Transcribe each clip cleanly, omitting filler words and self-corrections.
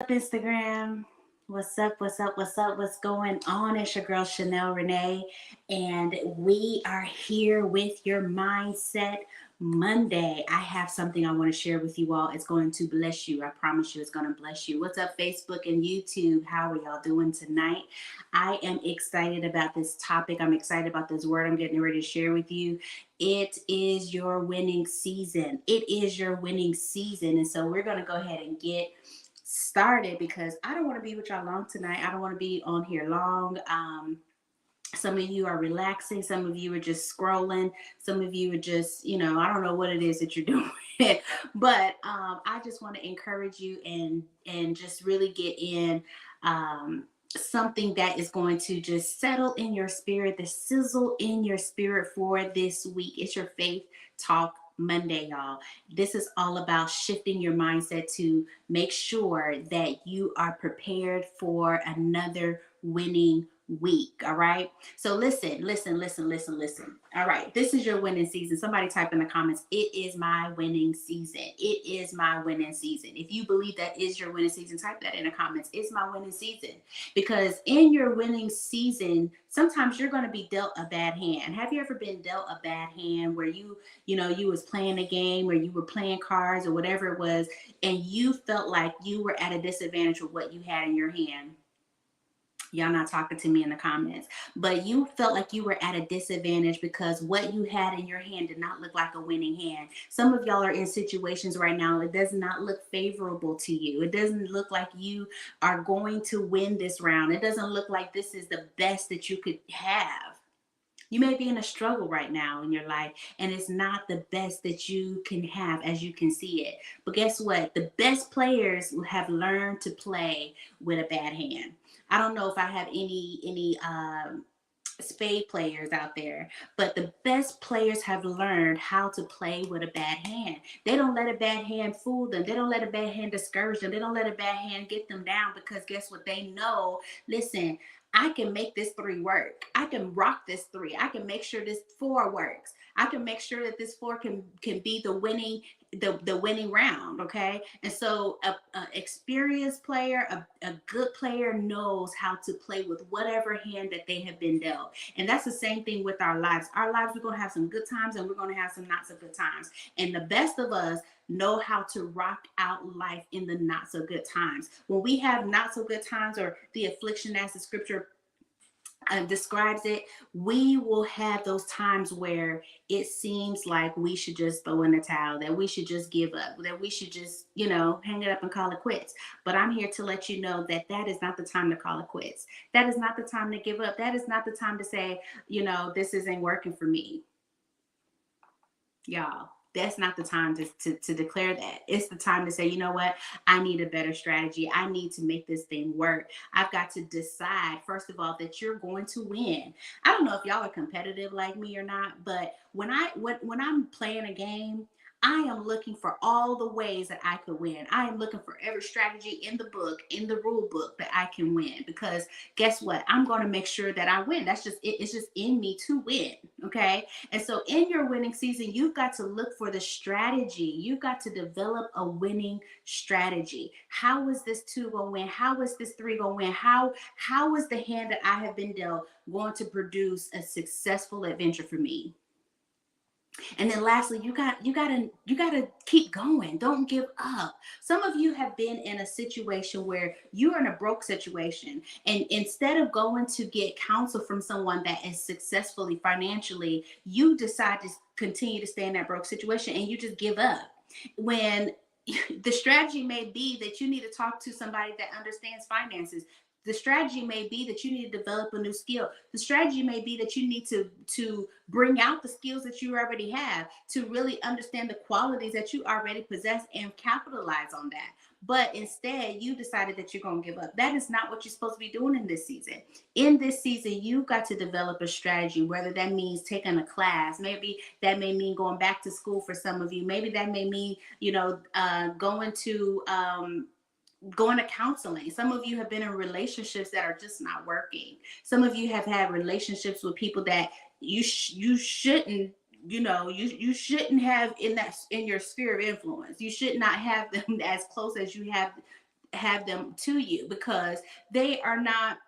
up, Instagram? What's up? What's up? What's up? What's going on? It's your girl Chanel Renee, and we are here with your Mindset Monday. I have something I want to share with you all. It's going to bless you. I promise you, it's going to bless you. What's up, Facebook and YouTube? How are y'all doing tonight? I am excited about this topic. I'm excited about this word I'm getting ready to share with you. It is your winning season. It is your winning season. And so we're going to go ahead and get started because I don't want to be with y'all long tonight. I don't want to be on here long. Some of you are relaxing. Some of you are just scrolling. Some of you are just, I don't know what it is that you're doing. But I just want to encourage you and just really get in something that is going to just settle in your spirit, the sizzle in your spirit for this week. It's your Faith Talk Monday, y'all. This is all about shifting your mindset to make sure that you are prepared for another winning week. All right. So listen. All right. This is your winning season. Somebody type in the comments, it is my winning season. It is my winning season. If you believe that is your winning season, type that in the comments. It's my winning season. Because in your winning season, sometimes you're going to be dealt a bad hand. Have you ever been dealt a bad hand where you was playing a game or you were playing cards or whatever it was, and you felt like you were at a disadvantage with what you had in your hand? Y'all not talking to me in the comments, but you felt like you were at a disadvantage because what you had in your hand did not look like a winning hand. Some of y'all are in situations right now, it does not look favorable to you. It doesn't look like you are going to win this round. It doesn't look like this is the best that you could have. You may be in a struggle right now in your life, and it's not the best that you can have as you can see it. But guess what? The best players have learned to play with a bad hand. I don't know if I have any spade players out there, but the best players have learned how to play with a bad hand. They don't let a bad hand fool them. They don't let a bad hand discourage them. They don't let a bad hand get them down, because guess what? They know, listen, I can make this three work. I can rock this three. I can make sure this four works. I can make sure that this four can be the winning round. Okay. And so a experienced player, a good player knows how to play with whatever hand that they have been dealt. And that's the same thing with our lives. Our lives, we're going to have some good times and we're going to have some not so good times. And the best of us know how to rock out life in the not so good times. When we have not so good times, or the affliction as the scripture describes it, we will have those times where it seems like we should just throw in the towel, that we should just give up, that we should just, hang it up and call it quits. But I'm here to let you know that that is not the time to call it quits. That is not the time to give up. That is not the time to say, this isn't working for me. Y'all, that's not the time to declare that. It's the time to say, you know what? I need a better strategy. I need to make this thing work. I've got to decide, first of all, that you're going to win. I don't know if y'all are competitive like me or not, but when I'm playing a game, I am looking for all the ways that I could win. I am looking for every strategy in the book, in the rule book, that I can win. Because guess what? I'm going to make sure that I win. That's just it. It's just in me to win. Okay. And so in your winning season, you've got to look for the strategy. You've got to develop a winning strategy. How is this two going to win? How is this three going to win? How is the hand that I have been dealt going to produce a successful adventure for me? And then lastly, you gotta keep going. Don't give up. Some of you have been in a situation where you're in a broke situation, and instead of going to get counsel from someone that is successfully financially, you decide to continue to stay in that broke situation and you just give up. When the strategy may be that you need to talk to somebody that understands finances. The strategy may be that you need to develop a new skill. The strategy may be that you need to bring out the skills that you already have, to really understand the qualities that you already possess and capitalize on that. But instead, you decided that you're going to give up. That is not what you're supposed to be doing in this season. In this season, you've got to develop a strategy, whether that means taking a class. Maybe that may mean going back to school for some of you. Maybe that may mean, going to counseling. Some of you have been in relationships that are just not working. Some of you have had relationships with people that you shouldn't, you shouldn't have in your sphere of influence. You should not have them as close as you have have them to you because they are not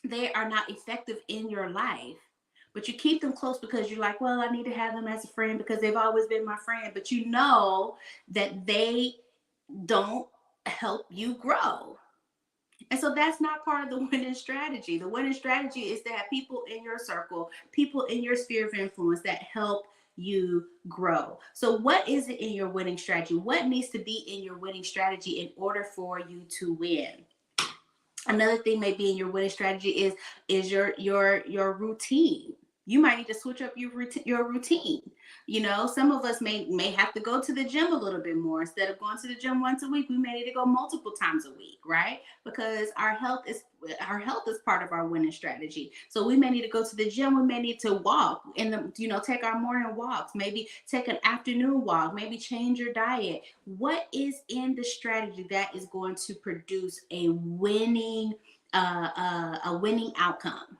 they are not effective in your life. But you keep them close because you're like, well, I need to have them as a friend because they've always been my friend. But you know that they don't help you grow. And so that's not part of the winning strategy. The winning strategy is to have people in your circle, people in your sphere of influence that help you grow. So, what is it in your winning strategy? What needs to be in your winning strategy in order for you to win? Another thing may be in your winning strategy is your routine. You might need to switch up your routine. You know, some of us may have to go to the gym a little bit more. Instead of going to the gym once a week, we may need to go multiple times a week, right? Because our health is part of our winning strategy. So we may need to go to the gym. We may need to walk take our morning walks, maybe take an afternoon walk, maybe change your diet. What is in the strategy that is going to produce a winning outcome?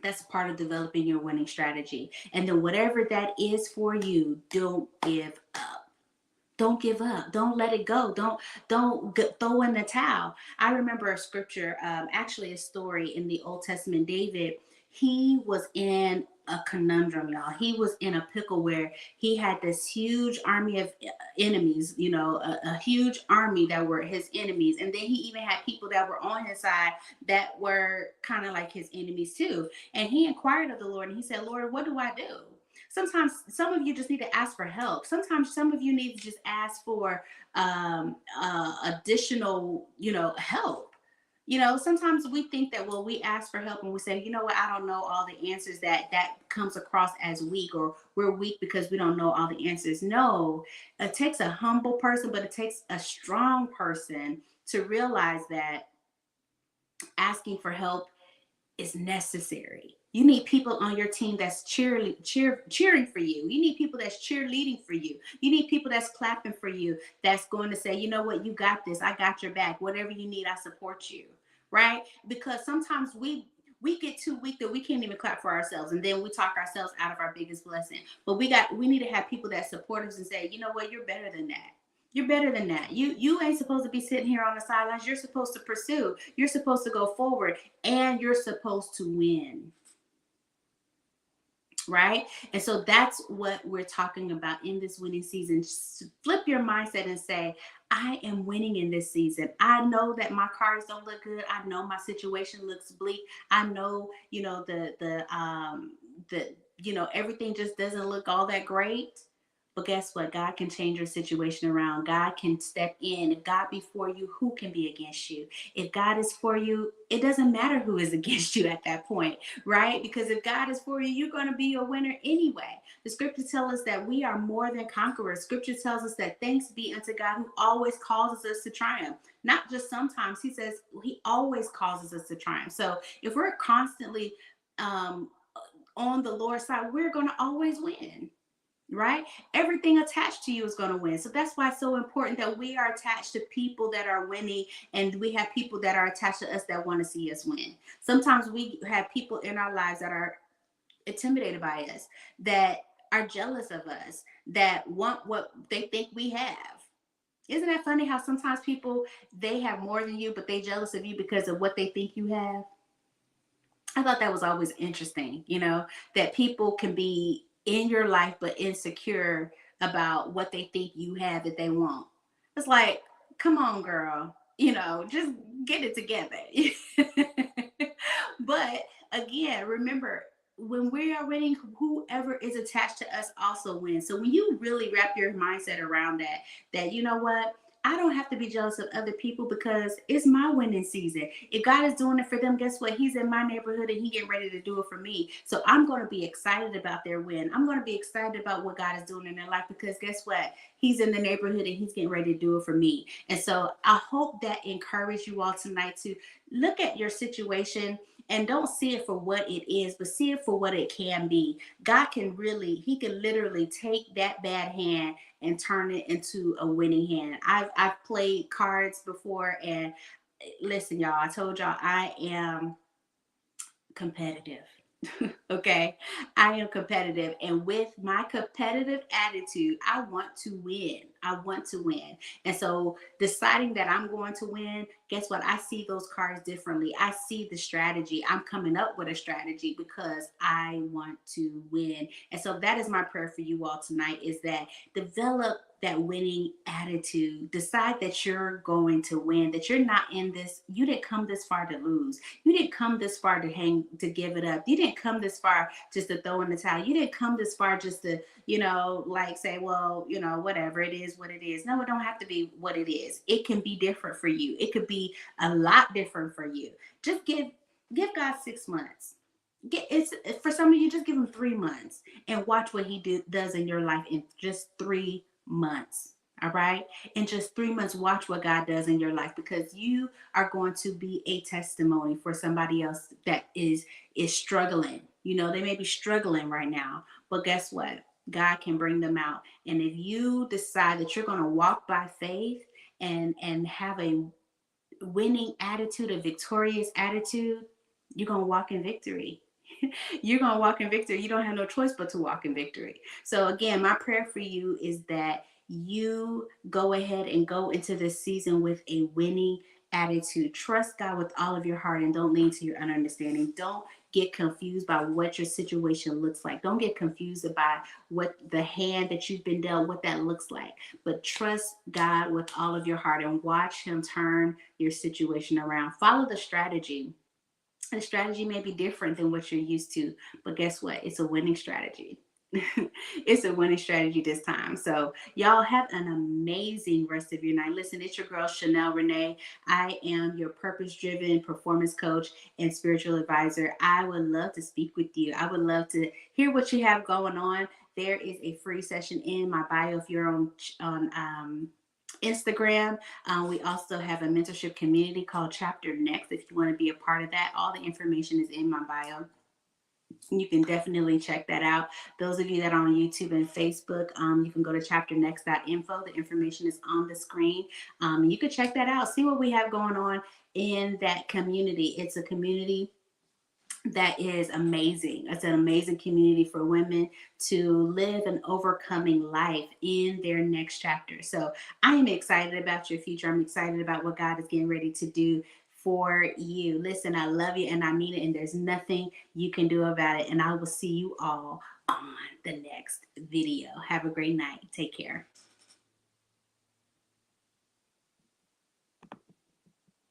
That's part of developing your winning strategy. And then whatever that is for you, don't give up. Don't give up. Don't let it go. Don't throw in the towel. I remember a scripture, actually a story in the Old Testament. David, he was in a conundrum, y'all. He was in a pickle where he had this huge army of enemies, a huge army that were his enemies. And then he even had people that were on his side that were kind of like his enemies too. And he inquired of the Lord and he said, Lord, what do I do? Sometimes some of you just need to ask for help. Sometimes some of you need to just ask for additional, help. Sometimes we think that, well, we ask for help and we say, you know what, I don't know all the answers. That comes across as weak, or we're weak because we don't know all the answers. No, it takes a humble person, but it takes a strong person to realize that asking for help is necessary. You need people on your team that's cheering for you. You need people that's cheerleading for you. You need people that's clapping for you, that's going to say, you know what, you got this. I got your back. Whatever you need, I support you. Right? Because sometimes we get too weak that we can't even clap for ourselves, and then we talk ourselves out of our biggest blessing. But we need to have people that support us and say, you know what, you're better than that. You're better than that. You ain't supposed to be sitting here on the sidelines. You're supposed to pursue. You're supposed to go forward, and you're supposed to win. Right? And so that's what we're talking about in this winning season. Flip your mindset and say, I am winning in this season. I know that my cards don't look good. I know my situation looks bleak. I know, everything just doesn't look all that great. But guess what? God can change your situation around. God can step in. If God be for you, who can be against you? If God is for you, it doesn't matter who is against you at that point, right? Because if God is for you, you're going to be a winner anyway. The scripture tells us that we are more than conquerors. Scripture tells us that thanks be unto God who always causes us to triumph. Not just sometimes. He says he always causes us to triumph. So if we're constantly on the Lord's side, we're going to always win. Right? Everything attached to you is going to win. So that's why it's so important that we are attached to people that are winning, and we have people that are attached to us that want to see us win. Sometimes we have people in our lives that are intimidated by us, that are jealous of us, that want what they think we have. Isn't that funny how sometimes people, they have more than you, but they jealous of you because of what they think you have? I thought that was always interesting, that people can be in your life but insecure about what they think you have that they want. It's like, come on, girl, just get it together. But again, remember, when we are winning, whoever is attached to us also wins. So when you really wrap your mindset around that you know what, I don't have to be jealous of other people because it's my winning season. If God is doing it for them, guess what? He's in my neighborhood and he getting ready to do it for me. So I'm going to be excited about their win. I'm going to be excited about what God is doing in their life because guess what? He's in the neighborhood and he's getting ready to do it for me. And so I hope that encouraged you all tonight to look at your situation and don't see it for what it is, but see it for what it can be. God can he can literally take that bad hand and turn it into a winning hand. I've played cards before, and listen, y'all, I told y'all I am competitive. Okay, I am competitive, and with my competitive attitude, I want to win. I want to win. And so deciding that I'm going to win, guess what? I see those cards differently. I see the strategy. I'm coming up with a strategy because I want to win. And so that is my prayer for you all tonight, is that develop that winning attitude. Decide that you're going to win, that you're not in this, you didn't come this far to lose. You didn't come this far to to give it up. You didn't come this far just to throw in the towel. You didn't come this far just to, like say, well, whatever, it is what it is. No, it don't have to be what it is. It can be different for you. It could be a lot different for you. Just give God 6 months. It's for some of you, just give him 3 months and watch what he does in your life in just 3 months. All right. In just 3 months, watch what God does in your life, because you are going to be a testimony for somebody else that is struggling. They may be struggling right now, but guess what? God can bring them out. And if you decide that you're going to walk by faith and have a winning attitude, a victorious attitude, you're going to walk in victory. You're going to walk in victory. You don't have no choice but to walk in victory. So, again, my prayer for you is that you go ahead and go into this season with a winning attitude. Trust God with all of your heart and don't lean to your own understanding. Don't get confused by what your situation looks like. Don't get confused by what the hand that you've been dealt, what that looks like. But trust God with all of your heart and watch him turn your situation around. Follow the strategy. The strategy may be different than what you're used to, but guess what? It's a winning strategy. It's a winning strategy this time. So y'all have an amazing rest of your night. Listen, it's your girl Chanel Renee. I am your purpose-driven performance coach and spiritual advisor. I would love to speak with you. I would love to hear what you have going on. There is a free session in my bio if you're on Instagram. We also have a mentorship community called Chapter Next. If you want to be a part of that, all the information is in my bio. You can definitely check that out. Those of you that are on YouTube and Facebook, you can go to chapternext.info. The information is on the screen. You can check that out. See what we have going on in that community. It's a community that is amazing. It's an amazing community for women to live an overcoming life in their next chapter. So I am excited about your future. I'm excited about what God is getting ready to do for you. Listen, I love you and I mean it, and there's nothing you can do about it. And I will see you all on the next video. Have a great night. Take care.